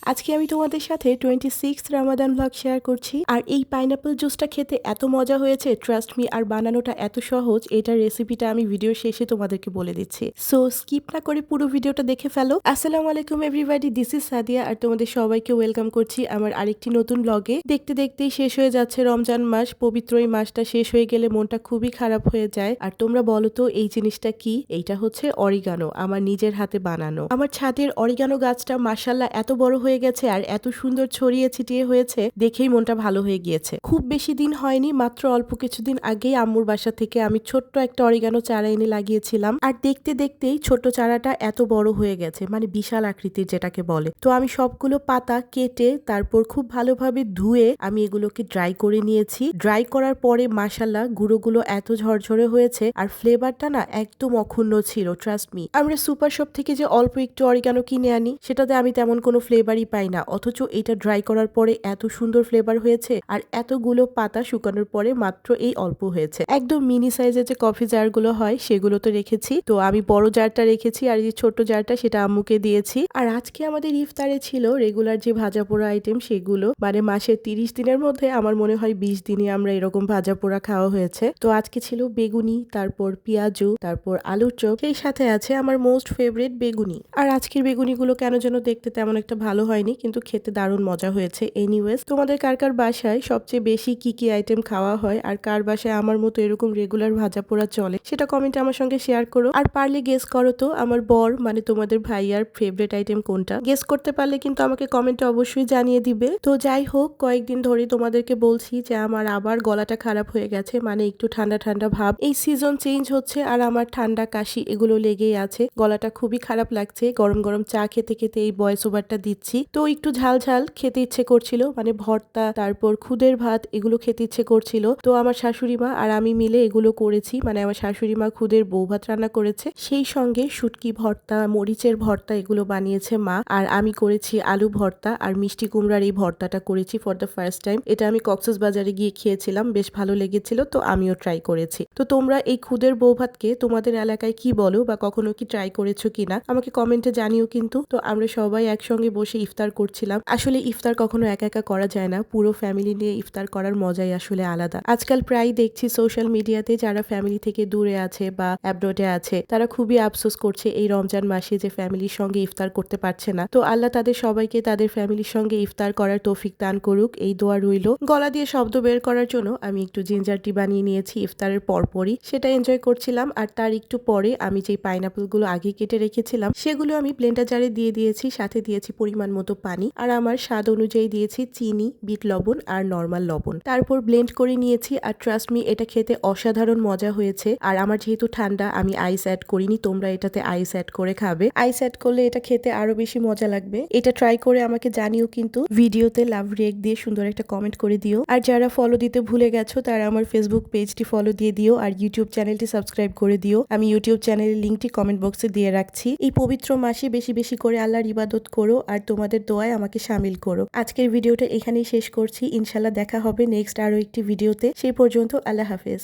আজকে আমি তোমাদের সাথে 26th রামাদান ব্লগ শেয়ার করছি। আর এই পাইনাপল জুসটা খেতে এত মজা হয়েছে, ট্রাস্ট মি। আর বানানোটা এত সহজ, এটার রেসিপিটা আমি ভিডিও শেষে তোমাদেরকে বলে দিচ্ছি। সো স্কিপ না করে পুরো ভিডিওটা দেখে ফেলো। আসসালামু আলাইকুম এভরিবডি, দিস ইজ সাদিয়া আর তোমাদের সবাইকে ওয়েলকাম করছি আমার আরেকটি নতুন ব্লগে। দেখতে দেখতেই শেষ হয়ে যাচ্ছে রমজান মাস। পবিত্র এই মাসটা শেষ হয়ে গেলে মনটা খুবই খারাপ হয়ে যায়। আর তোমরা বলো তো এই জিনিসটা কি? এইটা হচ্ছে অরিগানো, আমার নিজের হাতে বানানো। আমার ছাদের অরিগানো গাছটা মাশাআল্লাহ এত বড় হয়ে গেছে আর এত সুন্দর ছড়িয়ে ছিটিয়ে হয়েছে, দেখেই মনটা ভালো হয়ে গিয়েছে। খুব বেশি দিন হয়নি, মাত্র অল্প কিছুদিন আগেই আম্মুর বাসা থেকে আমি ছোট্ট একটা অরিগানো চারা এনে লাগিয়েছিলাম। আর দেখতে দেখতেই ছোট চারাটা এত বড় হয়ে গেছে, মানে বিশাল আকৃতির যেটাকে বলে। তো আমি সবগুলো পাতা কেটে তারপর খুব ভালোভাবে ধুয়ে আমি এগুলোকে ড্রাই করে নিয়েছি। ড্রাই করার পরে মাশাআল্লাহ গুঁড়োগুলো এত ঝরঝরে হয়েছে আর ফ্লেভারটা না একদম অক্ষুণ্ণ ছিল, ট্রাস্ট মি। আমরা সুপার শপ থেকে যে অল্প একটু অরিগানো কিনে আনি সেটাতে আমি তেমন কোনো ফ্লেভারই পাই না, অথচ এটা ড্রাই করার পরে এত সুন্দর ফ্লেভার হয়েছে। আর এতগুলো পাতা শুকানোর পরে মাত্র এই অল্প হয়েছে। একদম মিনি সাইজের যে কফি জার গুলো হয় সেগুলো তো রেখেছি, তো আমি বড় জারটা রেখেছি আর এই ছোট জারটা সেটা আম্মুকে দিয়েছি। আর আজকে আমাদের ইফতারে ছিল রেগুলার যে ভাজা পোড়া আইটেম সেগুলো, মানে মাসের 30 দিনের মধ্যে আমার মনে হয় 20 দিনই আমরা এরকম ভাজা পোড়া খাওয়া হয়েছে। তো আজকে ছিল বেগুনি, তারপর পেঁয়াজু, তারপর আলুর চপ, সেই সাথে আছে আমার মোস্ট ফেভারিট বেগুনি। আর আজকের বেগুনিগুলো কেন যেন দেখতে তেমন একটা ভালো হয়নি, কিন্তু খেতে দারুণ মজা হয়েছে। এনিওয়েজ, তোমাদের কার কার বাসায় সবচেয়ে বেশি কি কি আইটেম খাওয়া হয় আর কার বাসায় আমার মতো এরকম রেগুলার ভাজা পোড়া চলে, সেটা কমেন্টে আমার সঙ্গে শেয়ার করো। আর পারলে গেস করো তো আমার বর মানে তোমাদের ভাইয়ার ফেভারিট আইটেম কোনটা। গেস করতে পারলে কিন্তু আমাকে কমেন্টে অবশ্যই জানিয়ে দিবে। তো যাই হোক, কয়েকদিন ধরে তোমাদেরকে বলছি যে আমার আবার গলাটা খারাপ হয়ে গেছে, মানে একটু ঠান্ডা ঠান্ডা ভাব। এই সিজন চেঞ্জ হচ্ছে আর আমার ঠান্ডা কাশি এগুলো লেগেই আছে। গলাটা খুবই খারাপ লাগছে। গরম গরম চা খেতে খেতে এই ভয়েস ওভারটা দিচ্ছি, তো একটু ঝাল ঝাল খেতে ইচ্ছে করছিল, মানে ভর্তা তারপর খুদের ভাত এগুলো খেতে ইচ্ছে করছিল। তো আমার শাশুড়ি মা আর আমি মিলে এগুলো করেছি, মানে আমার শাশুড়ি মা খুদের বউ ভাত রান্না করেছে, সেই সঙ্গে শুটকি ভর্তা, মরিচের ভর্তা এগুলো বানিয়েছে মা। আর আমি করেছি আলু ভর্তা আর মিষ্টি কুমড়ার এই ভর্তাটা করেছি ফর দ্য ফার্স্ট টাইম। এটা আমি কক্সবাজারে গিয়ে খেয়েছিলাম, বেশ ভালো লেগেছিল, তো আমিও ট্রাই করেছি। তো তোমরা এই খুদের বউ ভাতকে তোমাদের এলাকায় কি বলো বা কখনো কি ট্রাই করেছো কিনা আমাকে কমেন্টে জানিও কিন্তু। তো আমরা সবাই একসঙ্গে বসে ইফতার করছিলাম। আসলে ইফতার কখনো একা একা করা যায় না, পুরো ফ্যামিলি নিয়ে ইফতার করার মজাই আসলে আলাদা। আজকাল প্রায় দেখছি সোশ্যাল মিডিয়াতে যারা ফ্যামিলি থেকে দূরে আছে বা অ্যাব্রোডে আছে তারা খুবই আফসোস করছে এই রমজান মাসে যে ফ্যামিলির সঙ্গে ইফতার করতে পারছে না। তো আল্লাহ তাদের সবাইকে তাদের ফ্যামিলির সঙ্গে ইফতার করার তৌফিক দান করুক, এই দোয়া রইল। গলা দিয়ে শব্দ বের করার জন্য আমি একটু জিঞ্জার টি বানিয়ে নিয়েছি ইফতারের পরপরই, সেটা এনজয় করছিলাম। আর তার একটু পরে আমি যে পাইনাপল গুলো আগে কেটে রেখেছিলাম সেগুলো আমি ব্লেন্ডার জারে দিয়ে দিয়েছি, সাথে দিয়েছি পরিমাণ মতো পানি আর আমার স্বাদ অনুযায়ী দিয়েছি চিনি, বিট লবণ আর নর্মাল লবণ। তারপর ব্লেন্ড করে নিয়েছি আর ট্রাস্ট মি এটা খেতে অসাধারণ মজা হয়েছে। আর আমার যেহেতু ঠান্ডা আমি আইস অ্যাড করিনি, তোমরা এটাতে আইস অ্যাড করে খাবে। আইস অ্যাড করলে এটা খেতে আরো বেশি মজা লাগবে। এটা ট্রাই করে আমাকে জানিও কিন্তু, ভিডিওতে লাভ রিয়েক্ট দিয়ে সুন্দর একটা কমেন্ট করে দিও। আর যারা ফলো দিতে ভুলে গেছো তারা আমার ফেসবুক পেজটি ফলো দিয়ে দিও আর ইউটিউব চ্যানেলটি সাবস্ক্রাইব করে দিও। আমি ইউটিউব চ্যানেলের লিঙ্কটি কমেন্ট বক্সে দিয়ে রাখছি। এই পবিত্র মাসে বেশি বেশি করে আল্লাহর ইবাদত করো আর তোমাদের দোয়ায় আমাকে শামিল করো। আজকের ভিডিওটা এখানেই শেষ করছি, ইনশাল্লাহ দেখা হবে নেক্সট আরো একটি ভিডিওতে। সেই পর্যন্ত আল্লাহ হাফেজ।